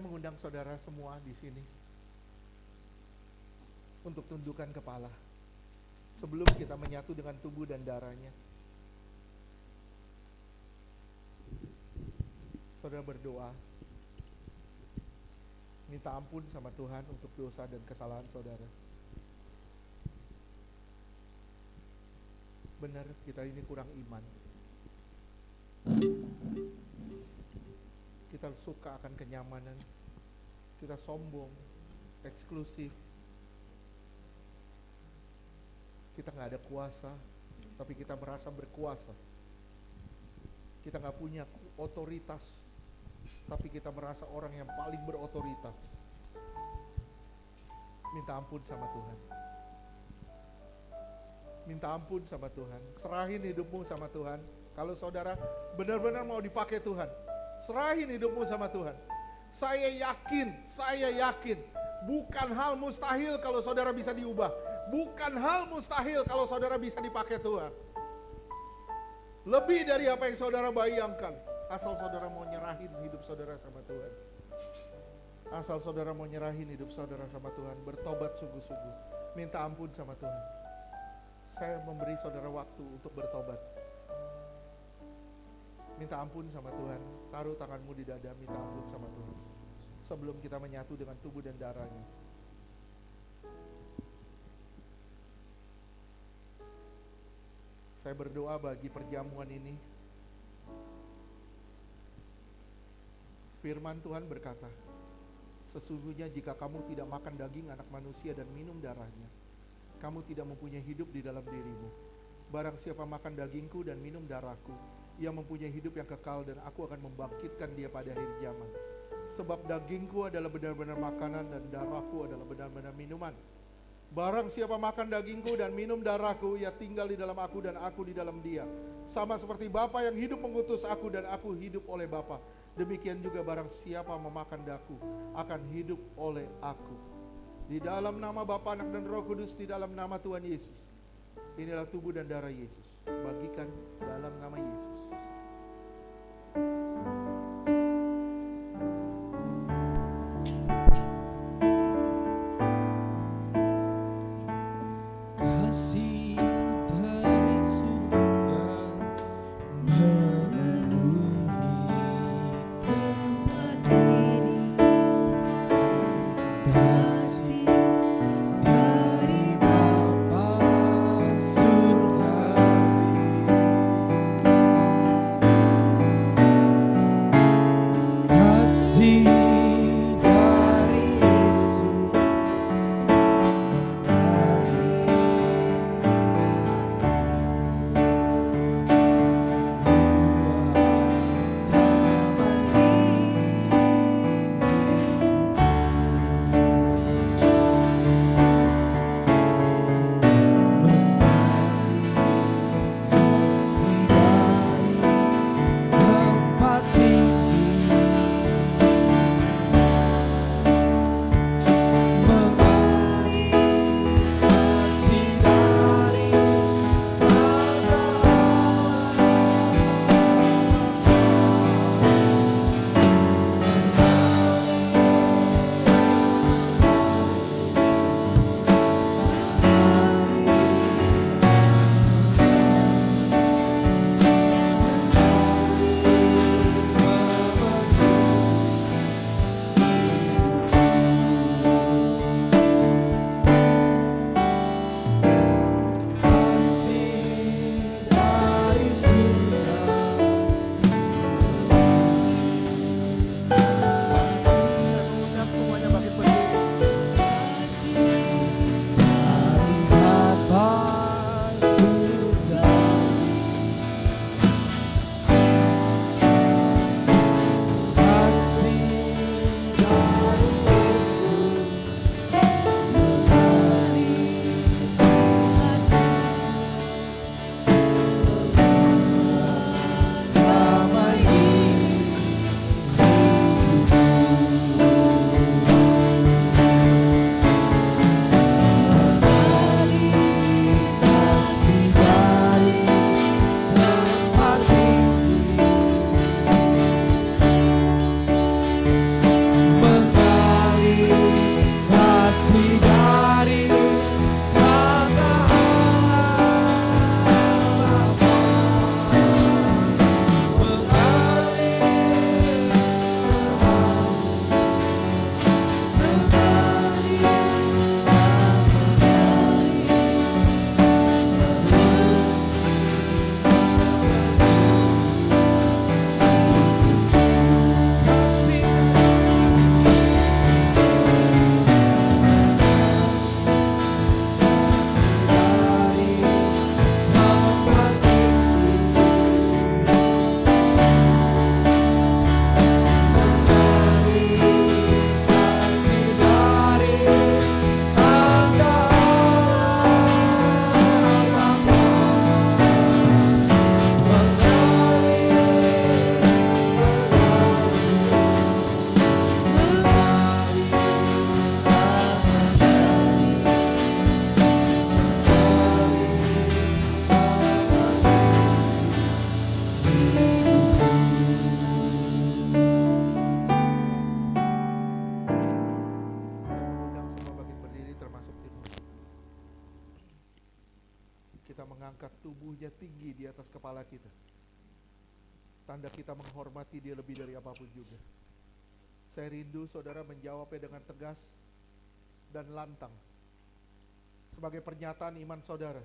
mengundang saudara semua di sini untuk tundukkan kepala sebelum kita menyatu dengan tubuh dan darahnya. Saudara berdoa, minta ampun sama Tuhan untuk dosa dan kesalahan saudara. Benar, kita ini kurang iman. Kita suka akan kenyamanan. Kita sombong, eksklusif. Kita gak ada kuasa, tapi kita merasa berkuasa. Kita gak punya otoritas, tapi kita merasa orang yang paling berotoritas. Minta ampun sama Tuhan. Minta ampun sama Tuhan. Serahin hidupmu sama Tuhan. Kalau saudara benar-benar mau dipakai Tuhan, serahin hidupmu sama Tuhan. Saya yakin, bukan hal mustahil kalau saudara bisa diubah. Bukan hal mustahil kalau saudara bisa dipakai Tuhan. Lebih dari apa yang saudara bayangkan. Asal saudara mau nyerahin hidup saudara sama Tuhan. Asal saudara mau nyerahin hidup saudara sama Tuhan. Bertobat sungguh-sungguh. Minta ampun sama Tuhan. Saya memberi saudara waktu untuk bertobat. Minta ampun sama Tuhan. Taruh tanganmu di dada, minta ampun sama Tuhan. Sebelum kita menyatu dengan tubuh dan darahnya. Saya berdoa bagi perjamuan ini. Firman Tuhan berkata, sesungguhnya jika kamu tidak makan daging anak manusia dan minum darahnya, kamu tidak mempunyai hidup di dalam dirimu. Barang siapa makan dagingku dan minum darahku, ia mempunyai hidup yang kekal dan aku akan membangkitkan dia pada akhir zaman. Sebab dagingku adalah benar-benar makanan dan darahku adalah benar-benar minuman. Barang siapa makan dagingku dan minum darahku, ia tinggal di dalam aku dan aku di dalam dia. Sama seperti Bapa yang hidup mengutus aku dan aku hidup oleh Bapa. Demikian juga barang siapa memakan daku akan hidup oleh aku. Di dalam nama Bapa, Anak dan Roh Kudus, di dalam nama Tuhan Yesus. Inilah tubuh dan darah Yesus. Bagikan dalam nama Yesus. Kasih dari surga memenuhi tempat ini. Kasih dari Bapa surga. Kasih dari Yesus mengalir. mengangkat tubuhnya tinggi di atas kepala kita. Tanda kita menghormati dia lebih dari apapun juga. Saya rindu saudara menjawabnya dengan tegas dan lantang, sebagai pernyataan iman saudara.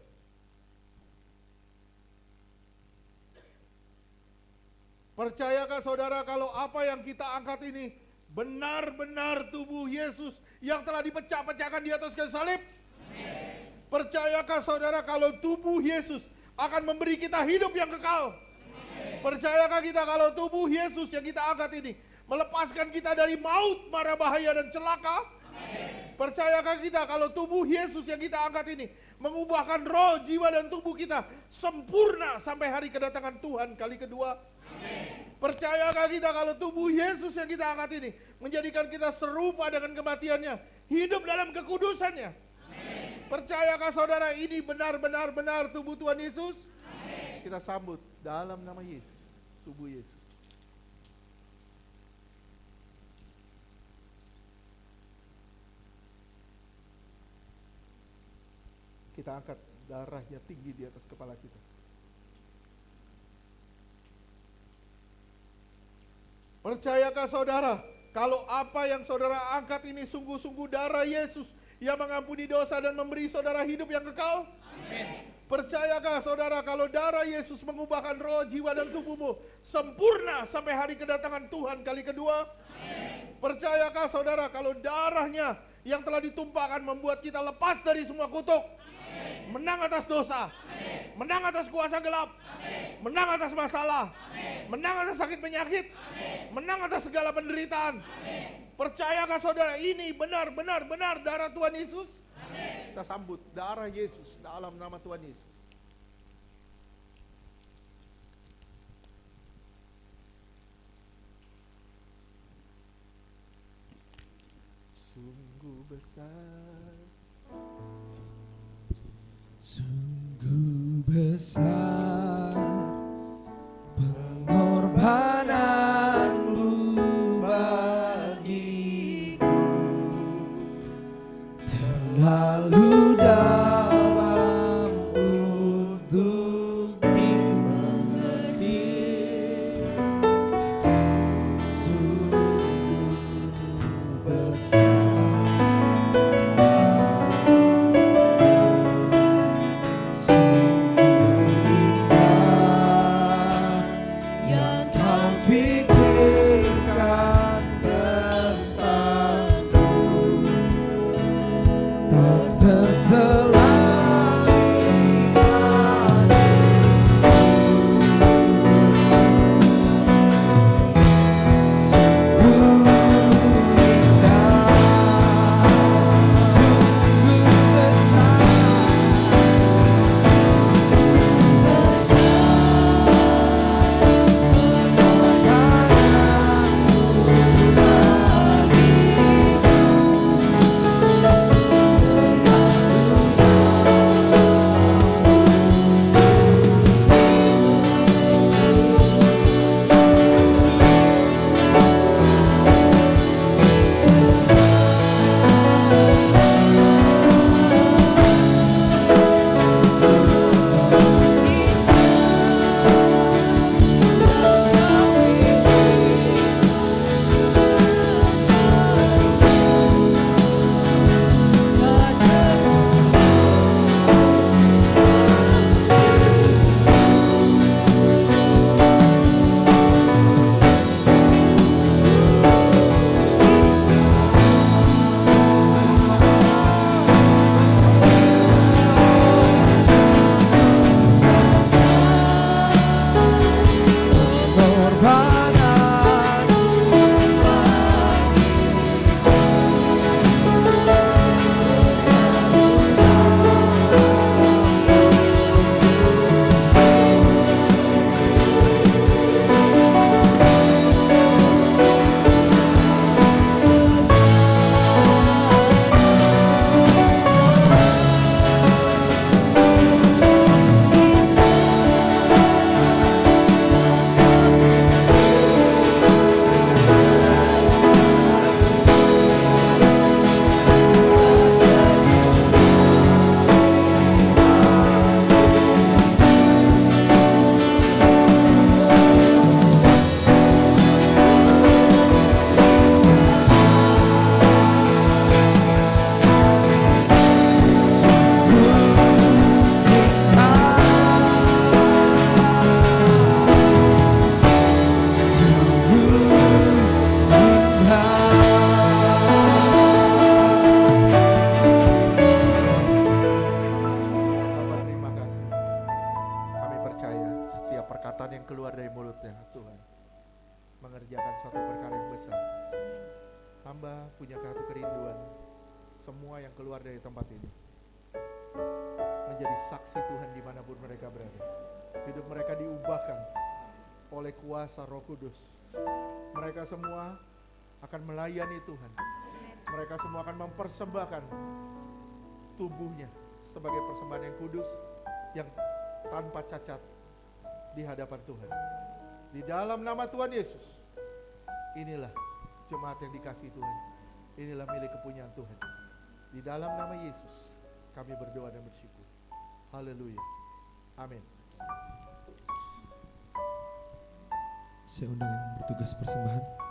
Percayakah saudara kalau apa yang kita angkat ini benar-benar tubuh Yesus yang telah dipecah-pecahkan di atas kayu salib? Amin. Percayakah saudara kalau tubuh Yesus akan memberi kita hidup yang kekal? Amin. Percayakah kita kalau tubuh Yesus yang kita angkat ini melepaskan kita dari maut, mara bahaya dan celaka? Amin. Percayakah kita kalau tubuh Yesus yang kita angkat ini mengubahkan roh, jiwa dan tubuh kita sempurna sampai hari kedatangan Tuhan kali kedua? Amin. Percayakah kita kalau tubuh Yesus yang kita angkat ini menjadikan kita serupa dengan kematiannya, hidup dalam kekudusannya? Amin. Percayakah saudara ini benar-benar tubuh Tuhan Yesus? Amin. Kita sambut dalam nama Yesus, tubuh Yesus. Kita angkat darahnya tinggi di atas kepala kita. Percayakah saudara kalau apa yang saudara angkat ini sungguh-sungguh darah Yesus yang mengampuni dosa dan memberi saudara hidup yang kekal? Amin. Percayakah saudara kalau darah Yesus mengubahkan roh, jiwa dan tubuhmu sempurna sampai hari kedatangan Tuhan kali kedua? Amin. Percayakah saudara kalau darahnya yang telah ditumpahkan membuat kita lepas dari semua kutuk? Amin. Menang atas dosa. Amin. Menang atas kuasa gelap. Amin. Menang atas masalah. Amin. Menang atas sakit penyakit. Amin. Menang atas segala penderitaan. Amin. Percayakah saudara ini benar-benar darah Tuhan Yesus? Amin. Kita sambut darah Yesus dalam nama Tuhan Yesus. Sungguh besar, sungguh besar pengorbananmu bagiku, terlalu dalam untuk dimengerti. Sungguh besar, dari mulutnya Tuhan, mengerjakan suatu perkara yang besar. Hamba punya satu kerinduan, semua yang keluar dari tempat ini menjadi saksi Tuhan dimanapun mereka berada. Hidup mereka diubahkan oleh kuasa Roh Kudus. Mereka semua akan melayani Tuhan. Mereka semua akan mempersembahkan tubuhnya sebagai persembahan yang kudus, yang tanpa cacat di hadapan Tuhan. Di dalam nama Tuhan Yesus, inilah jemaat yang dikasihi Tuhan. Inilah milik kepunyaan Tuhan. Di dalam nama Yesus kami berdoa dan bersyukur. Haleluya. Amin. Saya undang yang bertugas persembahan.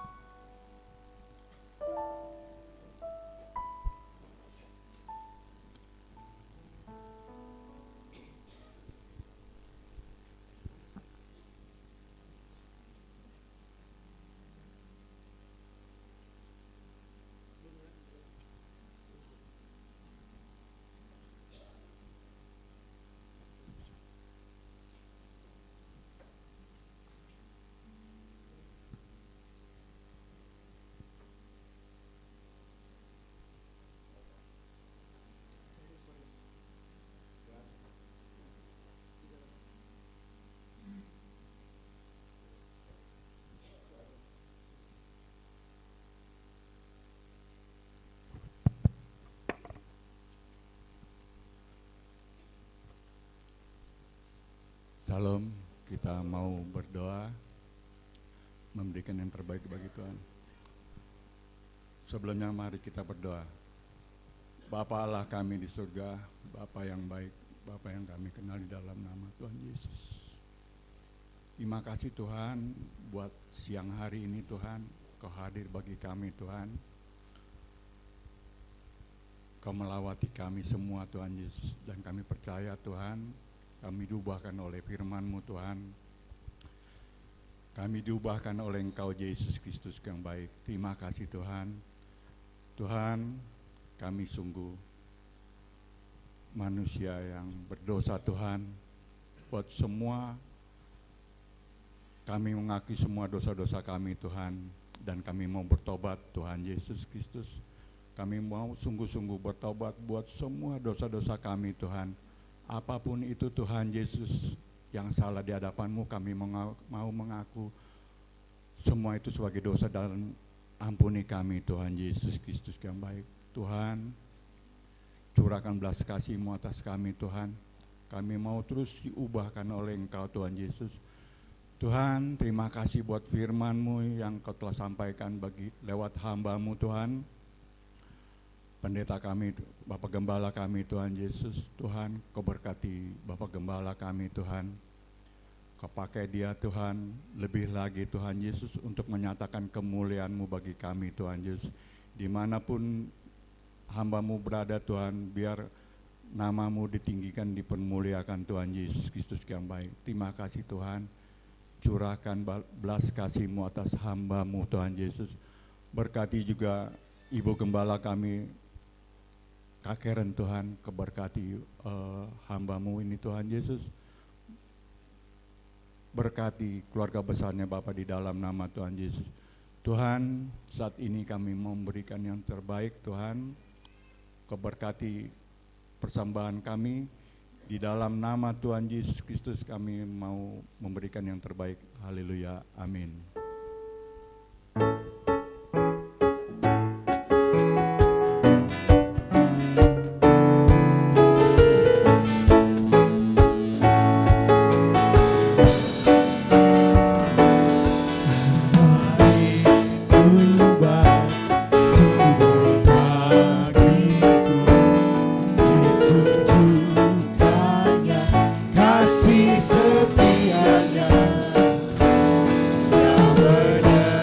Salam, kita mau berdoa, memberikan yang terbaik bagi Tuhan. Sebelumnya mari kita berdoa. Bapa Allah kami di surga, Bapa yang baik, Bapa yang kami kenal di dalam nama Tuhan Yesus. Terima kasih Tuhan buat siang hari ini Tuhan, Kau hadir bagi kami Tuhan. Kau melawati kami semua Tuhan Yesus, dan kami percaya Tuhan, kami diubahkan oleh firman-Mu Tuhan. Kami diubahkan oleh Engkau Yesus Kristus yang baik. Terima kasih Tuhan. Tuhan, kami sungguh manusia yang berdosa Tuhan. Buat semua, kami mengakui semua dosa-dosa kami Tuhan. Dan kami mau bertobat Tuhan Yesus Kristus. Kami mau sungguh-sungguh bertobat buat semua dosa-dosa kami Tuhan. Apapun itu Tuhan Yesus yang salah di hadapan-Mu, kami mau mengaku semua itu sebagai dosa dan ampuni kami Tuhan Yesus Kristus yang baik. Tuhan, curahkan belas kasih-Mu atas kami Tuhan. Kami mau terus diubahkan oleh Engkau Tuhan Yesus. Tuhan, terima kasih buat firman-Mu yang Kau telah sampaikan lewat hamba-Mu Tuhan. Pendeta kami, Bapak Gembala kami Tuhan Yesus, Tuhan Kau berkati Bapak Gembala kami Tuhan. Kau pakai dia Tuhan, lebih lagi Tuhan Yesus untuk menyatakan kemuliaan-Mu bagi kami Tuhan Yesus. Dimanapun hamba-Mu berada Tuhan, biar nama-Mu ditinggikan, dipermuliakan Tuhan Yesus Kristus yang baik. Terima kasih Tuhan, curahkan belas kasih-Mu atas hamba-Mu Tuhan Yesus. Berkati juga Ibu Gembala kami, Kak Karen Tuhan, keberkati hamba-Mu ini Tuhan Yesus. Berkati keluarga besarnya Bapa di dalam nama Tuhan Yesus. Tuhan, saat ini kami memberikan yang terbaik Tuhan. Keberkati persembahan kami. Di dalam nama Tuhan Yesus Kristus kami mau memberikan yang terbaik. Haleluya, amin. Setianya yang benar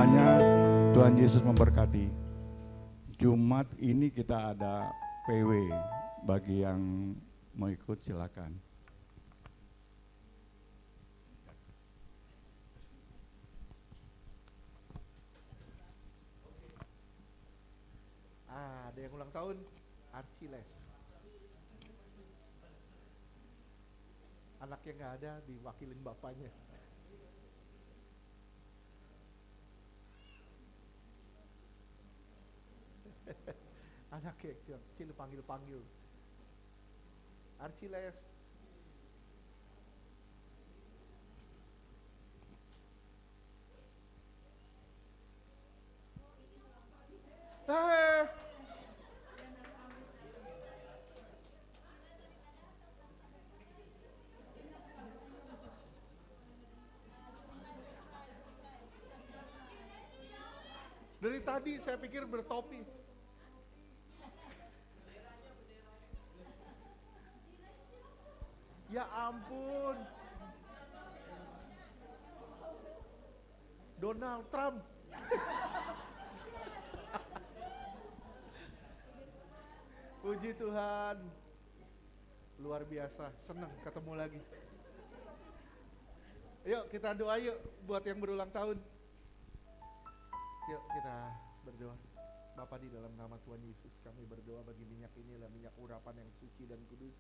semuanya. Tuhan Yesus memberkati. Jumat ini kita ada PW, bagi yang mau ikut silakan. Ada yang ulang tahun, Archiles. Anaknya nggak ada, diwakilin bapaknya. Anaknya kecil panggil-panggil. Archiles. Dari tadi saya pikir bertopi. Ya ampun. Donald Trump. Puji Tuhan. Luar biasa, senang ketemu lagi. Yuk kita doa yuk buat yang berulang tahun. Yuk kita berdoa. Bapa, di dalam nama Tuhan Yesus kami berdoa bagi minyak ini adalah minyak urapan yang suci dan kudus.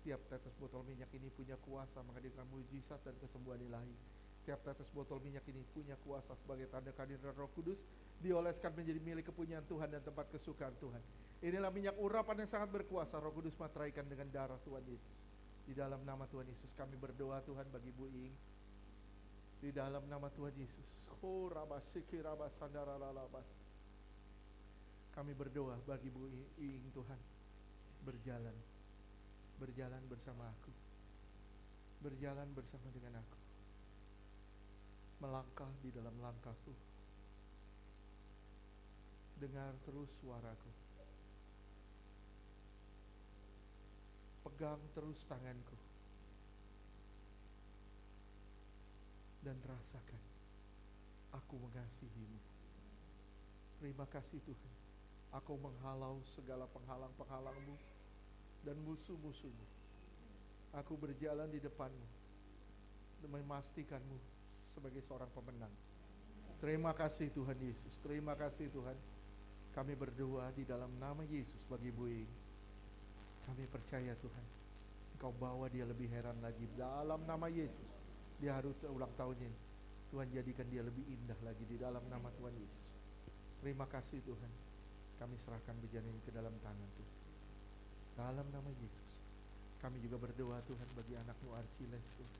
Tiap tetes botol minyak ini punya kuasa menghadirkan mujizat dan kesembuhan ilahi. Tiap tetes botol minyak ini punya kuasa sebagai tanda kehadiran Roh Kudus, dioleskan menjadi milik kepunyaan Tuhan dan tempat kesukaan Tuhan. Inilah minyak urapan yang sangat berkuasa. Roh Kudus materaikan dengan darah Tuhan Yesus. Di dalam nama Tuhan Yesus kami berdoa Tuhan bagi Bu Iing. Di dalam nama Tuhan Yesus. Kami berdoa bagi Bu Iing Tuhan. Berjalan bersama aku. Berjalan bersama dengan aku. Melangkah di dalam langkahku. Dengar terus suaraku. Pegang terus tanganku. Dan rasakan aku mengasihimu. Terima kasih Tuhan. Aku menghalau segala penghalang-penghalangmu dan musuh-musuhmu. Aku berjalan di depanmu dan memastikanmu sebagai seorang pemenang. Terima kasih Tuhan Yesus. Terima kasih Tuhan. Kami berdoa di dalam nama Yesus bagi Bu Iing. Kami percaya Tuhan, Engkau bawa dia lebih heran lagi. Dalam nama Yesus, dia harus ulang tahunnya. Tuhan jadikan dia lebih indah lagi di dalam nama Tuhan Yesus. Terima kasih Tuhan. Kami serahkan bejana ini ke dalam tangan Tuhan. Dalam nama Yesus. Kami juga berdoa Tuhan bagi anakmu Archiles Tuhan.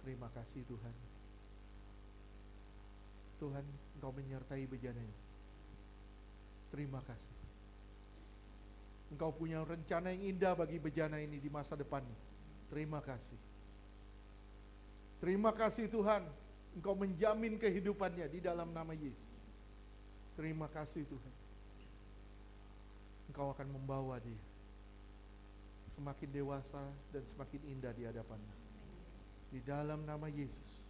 Terima kasih Tuhan. Tuhan, Engkau menyertai bejana ini. Terima kasih. Engkau punya rencana yang indah bagi bejana ini di masa depan. Terima kasih. Terima kasih Tuhan. Engkau menjamin kehidupannya di dalam nama Yesus. Terima kasih Tuhan. Engkau akan membawa dia semakin dewasa dan semakin indah di hadapan-Mu. Di dalam nama Yesus,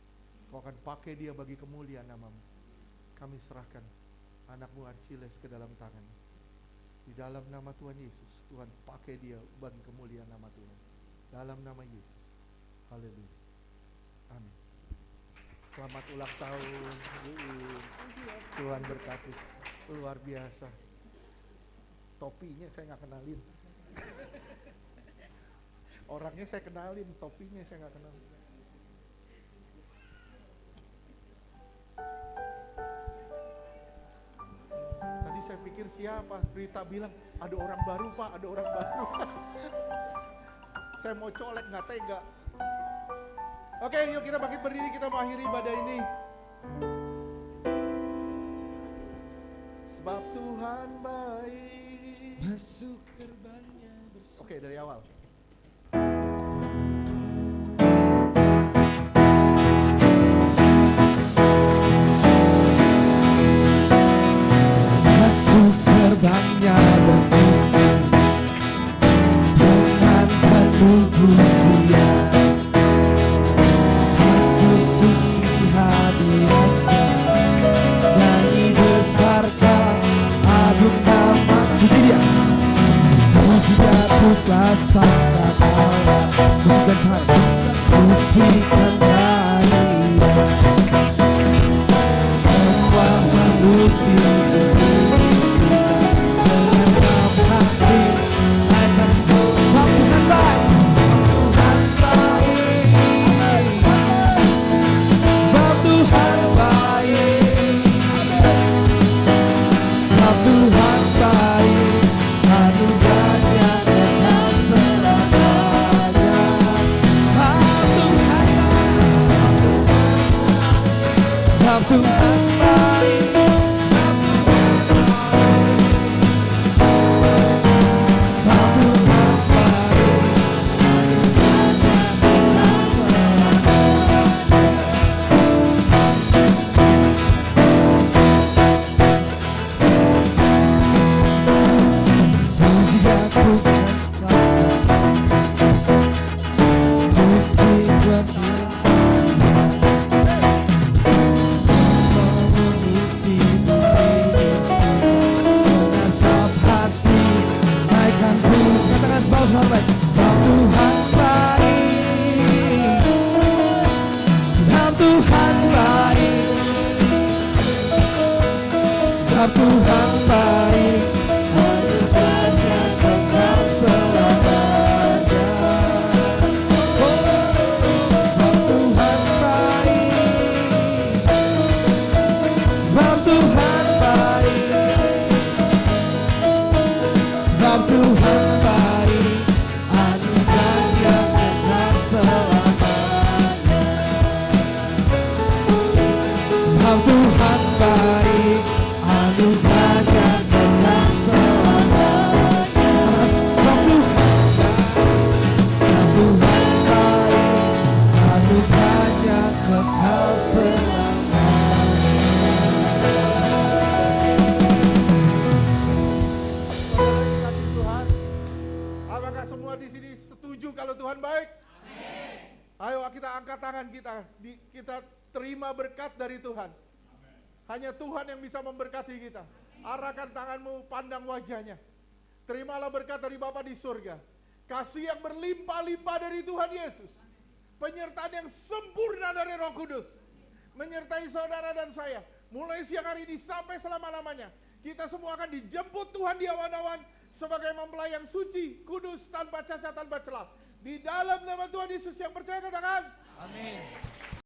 Kau akan pakai dia bagi kemuliaan nama-Mu. Kami serahkan anakmu Archiles ke dalam tangan. Di dalam nama Tuhan Yesus, Tuhan pakai dia bagi kemuliaan nama Tuhan. Dalam nama Yesus. Haleluya. Amin. Selamat ulang tahun, Bu Iing. Tuhan berkati. Luar biasa. Topinya saya nggak kenalin. Orangnya saya kenalin, topinya saya nggak kenalin. Tadi saya pikir siapa? Rita bilang ada orang baru Pak, ada orang baru. Saya mau colek nggak tega. Oke, yuk kita bangkit berdiri, kita mengakhiri ibadah ini. Sebab Tuhan baik. Masuk gerbangnya bersama. Oke, dari awal. Masuk gerbangnya bersama dengan penuh pujian. saksikan hadirat semua makhluk di bumi dengan senang hati akan sebab Tuhan baik, Tuhan baik, sebab Tuhan baik, sebab Tuhan baik, anugerahnya kekal selamanya. Sebab Tuhan baik, sebab Tuhan baik, jika ku rasakan musibah Tuhan baik, anugerahnya kekal selamanya. Sebab Tuhan baik, sebab Tuhan baik, anugerahnya kekal selamanya. Sebab Tuhan baik, anugerahnya kekal selamanya. Sebab Tuhan baik, anugerahnya kekal selamanya. Kasih Tuhan. Apakah semua di sini setuju kalau Tuhan baik? Ayo kita angkat tangan kita, kita terima berkat dari Tuhan. Hanya Tuhan yang bisa memberkati kita. Arahkan tanganmu, pandang wajahnya. Terimalah berkat dari Bapa di surga. Kasih yang berlimpah-limpah dari Tuhan Yesus. Penyertaan yang sempurna dari Roh Kudus. Menyertai saudara dan saya. Mulai siang hari ini sampai selama-lamanya. Kita semua akan dijemput Tuhan di awan-awan sebagai mempelai yang suci, kudus, tanpa cacat, tanpa celah. Di dalam nama Tuhan Yesus yang percaya katakan. Amin.